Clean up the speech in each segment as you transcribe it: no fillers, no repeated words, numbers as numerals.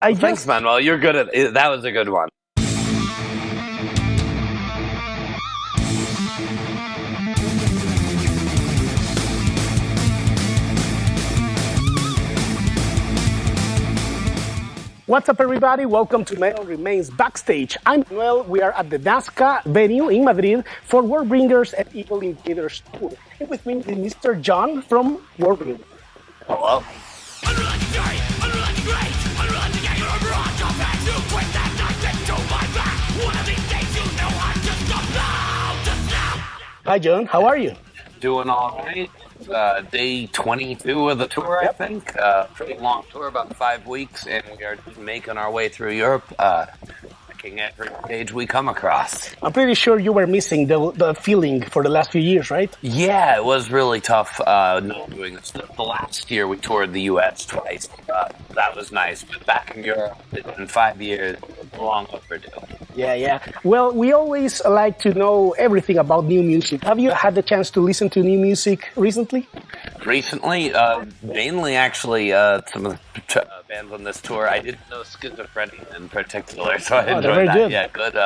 I Thanks, just Manuel. You're good at it. That was a good one. What's up, everybody? Welcome to Metal Remains Backstage. I'm Manuel. We are at the Nazca venue in Madrid for Warbringers and Evil Invaders Tour. And with me is Mr. John from Warbringers. Hello. Hi, John. How are you? Doing all right. Day 22 of the tour, I think. Pretty long tour, about 5 weeks, and we are making our way through Europe, picking every stage we come across. I'm pretty sure you were missing the feeling for the last few years, right? Yeah, it was really tough not doing this. The last year we toured the U.S. twice. That was nice, but back in Europe in 5 years, long overdue. Yeah. Well, we always like to know everything about new music. Have you had the chance to listen to new music recently? Recently, mainly actually some of the bands on this tour. I didn't know Schizophrenia in particular, so I enjoyed that. Good. Yeah, good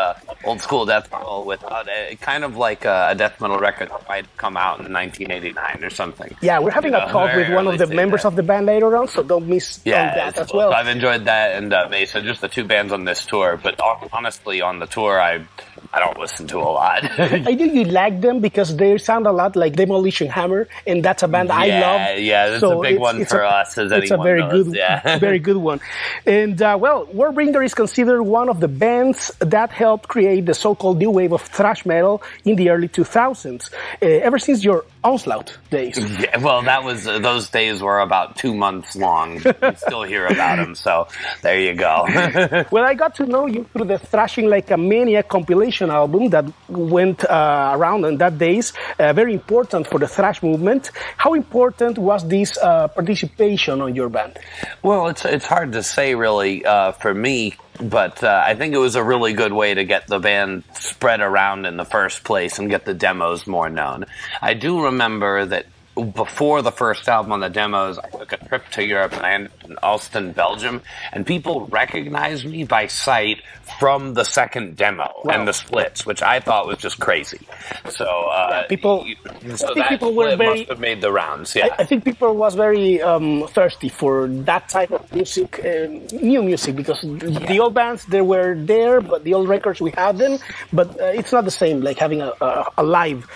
old school death metal without kind of like a death metal record that might come out in 1989 or something. Yeah, we're having a talk with one of the members of the band later on, so don't miss on that as well. So I've enjoyed that and Mesa, just the two bands on this tour. But honestly, on the tour, I don't listen to a lot. I do you like them because they sound a lot like Demolition Hammer, and that's a band I love. Yeah, that's a big one for us, as anyone It's a very knows. good, very good one. And well, Warbringer is considered one of the bands that helped create the so-called new wave of thrash metal in the early 2000s. Ever since your Onslaught days. Yeah, well, that was those days were about 2 months long. We still hear about them, so there you go. Well, I got to know you through the Thrashing Like a Maniac compilation album that went around in that days, very important for the thrash movement. How important was this participation on your band? Well, it's hard to say really for me, but I think it was a really good way to get the band spread around in the first place and get the demos more known. I do remember that before the first album on the demos, I took a trip to Europe and I ended up in Alston, Belgium, and people recognized me by sight from the second demo and the splits, which I thought was just crazy. So, people were very, must have made the rounds. Yeah, I think people was very thirsty for that type of music, new music, because the old bands they were there, but the old records we had them, but it's not the same like having a live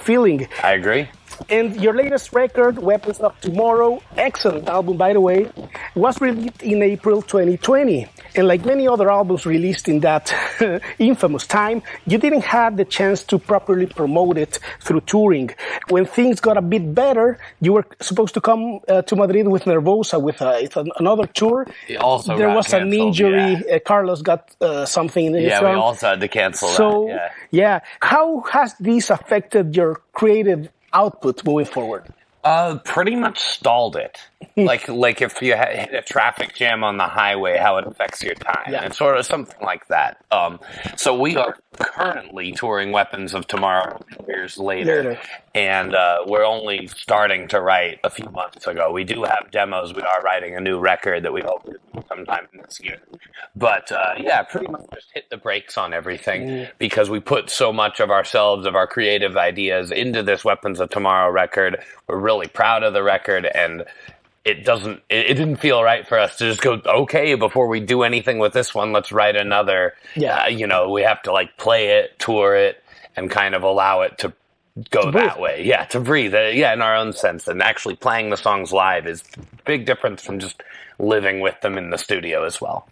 feeling. I agree. And your latest record, Weapons of Tomorrow, excellent album by the way, was released in April 2020. And like many other albums released in that infamous time, you didn't have the chance to properly promote it through touring. When things got a bit better, you were supposed to come to Madrid with Nervosa with another tour. There was an injury. Yeah. Carlos got something in his arm. We also had to cancel that. Yeah. How has this affected your creative output moving forward? Pretty much stalled it. like if you hit a traffic jam on the highway, how it affects your time. Yeah. It's sort of something like that. So we are currently touring Weapons of Tomorrow years later. And we're only starting to write a few months ago. We do have demos. We are writing a new record that we hope to do sometime this year. But pretty much just hit the brakes on everything because we put so much of ourselves, of our creative ideas into this Weapons of Tomorrow record. We're really proud of the record, and it didn't feel right for us to just go, okay, before we do anything with this one, let's write another. Yeah. We have to like play it, tour it, and kind of allow it to go that way. Yeah, to breathe. In our own sense. And actually playing the songs live is a big difference from just living with them in the studio as well.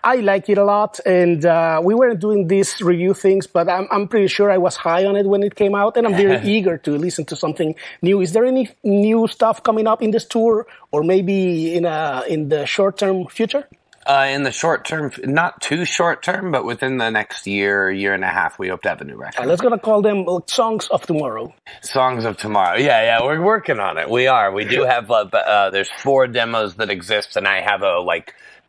I like it a lot, and we weren't doing these review things, but I'm pretty sure I was high on it when it came out, and I'm very eager to listen to something new. Is there any new stuff coming up in this tour, or maybe in the short-term future? In the short term, not too short term, but within the next year and a half, we hope to have a new record. Let's gonna call them Songs of Tomorrow. Songs of Tomorrow. Yeah, we're working on it. We are. We do have, there's 4 demos that exist, and I have a,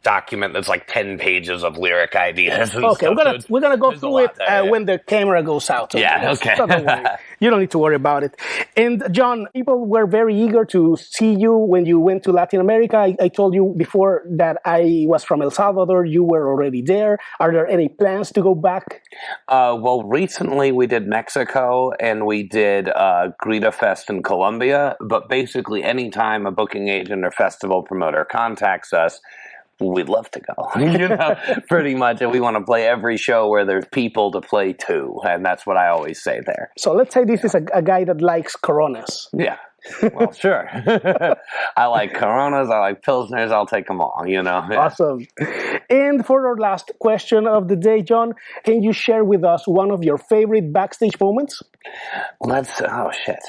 document that's like 10 pages of lyric ideas. And Okay, stuff. we're gonna go there's a through lot it there, yeah. when the camera goes out. Yeah, okay. So don't worry. You don't need to worry about it. And John, people were very eager to see you when you went to Latin America. I told you before that I was from El Salvador. You were already there. Are there any plans to go back? Well, recently we did Mexico and we did Grita Fest in Colombia. But basically, anytime a booking agent or festival promoter contacts us, we'd love to go, pretty much. And we want to play every show where there's people to play to. And that's what I always say there. So let's say this is a guy that likes Coronas. Yeah. Well, sure. I like Coronas. I like Pilsners. I'll take them all, Yeah. Awesome. And for our last question of the day, John, can you share with us one of your favorite backstage moments? Oh, shit.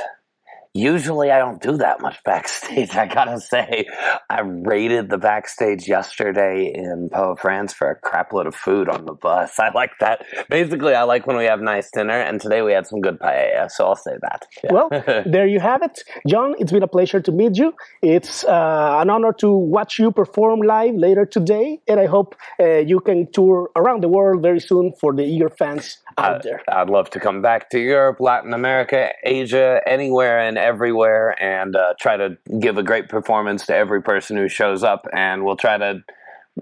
Usually I don't do that much backstage, I gotta say. I raided the backstage yesterday in Port-au-Prince for a crap load of food on the bus. I like that. Basically, I like when we have nice dinner, and today we had some good paella, so I'll say that. Yeah. Well, there you have it. John, it's been a pleasure to meet you. It's an honor to watch you perform live later today, and I hope you can tour around the world very soon for the eager fans out there. I'd love to come back to Europe, Latin America, Asia, anywhere and everywhere, and try to give a great performance to every person who shows up, and we'll try to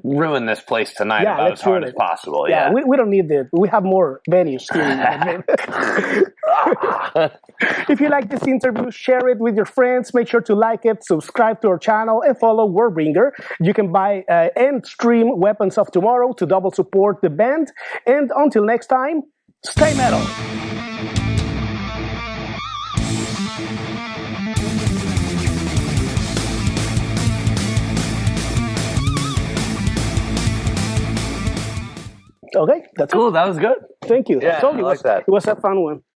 ruin this place tonight about as hard as possible. Yeah, we don't need it. We have more venues here. If you like this interview, share it with your friends. Make sure to like it, subscribe to our channel, and follow Wordbringer. You can buy and stream Weapons of Tomorrow to double support the band. And until next time, stay metal. Okay, that's Cool, that was good. Thank you. Yeah, I told you I like that. it was a fun one.